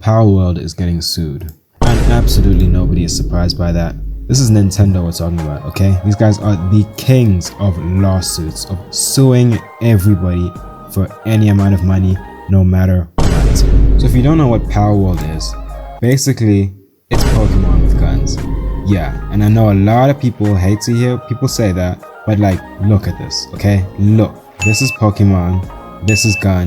Palworld is getting sued. And absolutely nobody is surprised by that. This is Nintendo we're talking about, okay? These guys are the kings of lawsuits, of suing everybody for any amount of money, no matter what. So if you don't know what Palworld is, basically, it's Pokemon with guns. Yeah, and I know a lot of people hate to hear people say that, but like, look at this, okay? Look, this is Pokemon, this is gun,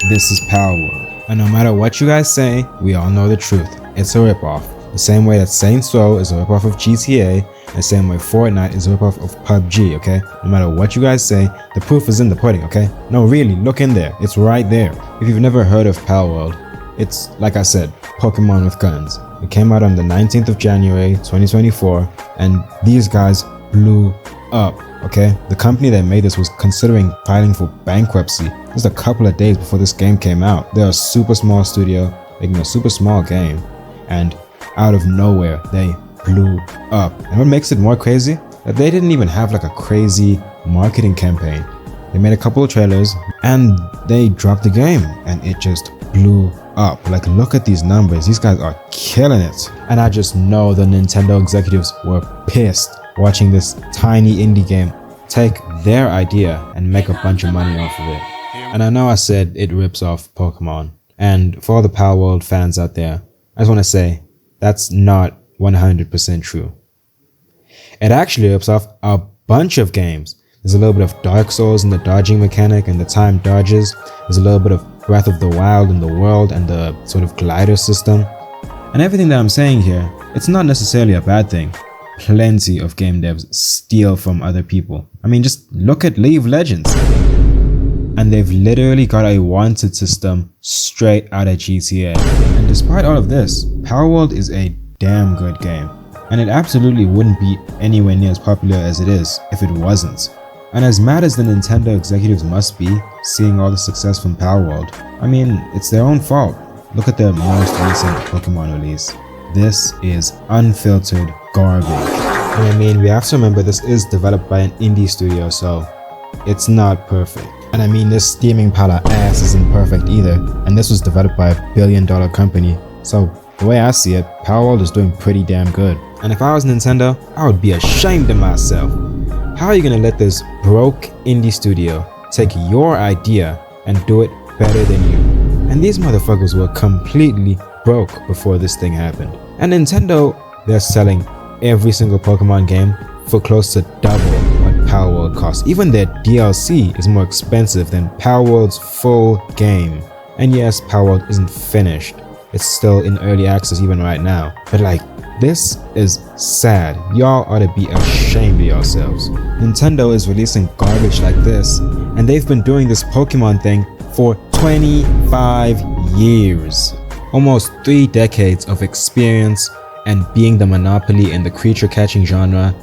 this is Palworld. And no matter what you guys say, we all know the truth. It's a ripoff. The same way that Saints Row is a ripoff of GTA, the same way Fortnite is a ripoff of PUBG, okay? No matter what you guys say, the proof is in the pudding, okay? No, really, look in there. It's right there. If you've never heard of Palworld, it's, like I said, Pokemon with guns. It came out on the 19th of January, 2024, and these guys blew up, okay? The company that made this was considering filing for bankruptcy just a couple of days before this game came out. They're a super small studio making a super small game, and out of nowhere, they blew up. And what makes it more crazy, that they didn't even have like a crazy marketing campaign. They made a couple of trailers and they dropped the game and it just blew up. Like, look at these numbers. These guys are killing it. And I just know the Nintendo executives were pissed watching this tiny indie game take their idea and make a bunch of money off of it. And I know I said it rips off Pokemon. And for all the Palworld fans out there, I just want to say, that's not 100% true. It actually rips off a bunch of games. There's a little bit of Dark Souls in the dodging mechanic and the time dodges. There's a little bit of Breath of the Wild in the world and the sort of glider system. And everything that I'm saying here, it's not necessarily a bad thing. Plenty of game devs steal from other people. I mean, just look at League of Legends. And they've literally got a wanted system straight out of GTA. And despite all of this, Palworld is a damn good game. And it absolutely wouldn't be anywhere near as popular as it is if it wasn't. And as mad as the Nintendo executives must be seeing all the success from Palworld, I mean, it's their own fault. Look at their most recent Pokemon release. This is unfiltered garbage. And I mean, we have to remember this is developed by an indie studio, so it's not perfect. And I mean, this steaming pile of ass isn't perfect either, and this was developed by a billion-dollar company, so the way I see it, Palworld is doing pretty damn good. And if I was Nintendo, I would be ashamed of myself. How are you gonna let this broke indie studio take your idea and do it better than you? And these motherfuckers were completely broke before this thing happened. And Nintendo, they're selling every single Pokemon game for close to double what Palworld costs. Even their DLC is more expensive than Palworld's full game. And yes, Palworld isn't finished. It's still in early access even right now. But like, this is sad. Y'all ought to be ashamed of yourselves. Nintendo is releasing garbage like this, and they've been doing this Pokemon thing for 25 years. Almost 3 decades of experience and being the monopoly in the creature catching genre.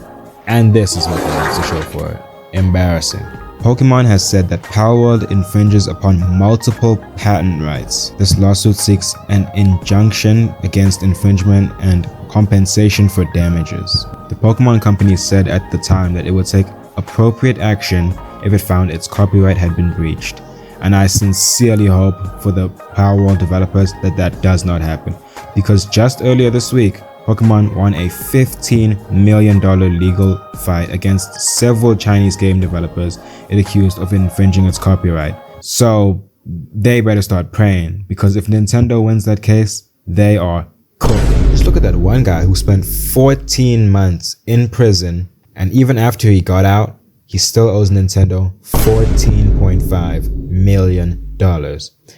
And this is what they have to show for it. Embarrassing. Pokemon has said that Palworld infringes upon multiple patent rights. This lawsuit seeks an injunction against infringement and compensation for damages. The Pokemon company said at the time that it would take appropriate action if it found its copyright had been breached. And I sincerely hope for the Palworld developers that that does not happen. Because just earlier this week, Pokemon won a $15 million legal fight against several Chinese game developers it accused of infringing its copyright. So they better start praying, because if Nintendo wins that case, they are cooked. Just look at that one guy who spent 14 months in prison, and even after he got out, he still owes Nintendo $14.5 million.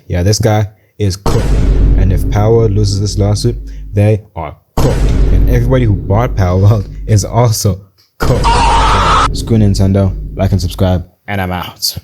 Yeah, this guy is cooked. And if Palworld loses this lawsuit, they are cooked. And everybody who bought Palworld is also cooked. So, screw Nintendo, like and subscribe, and I'm out.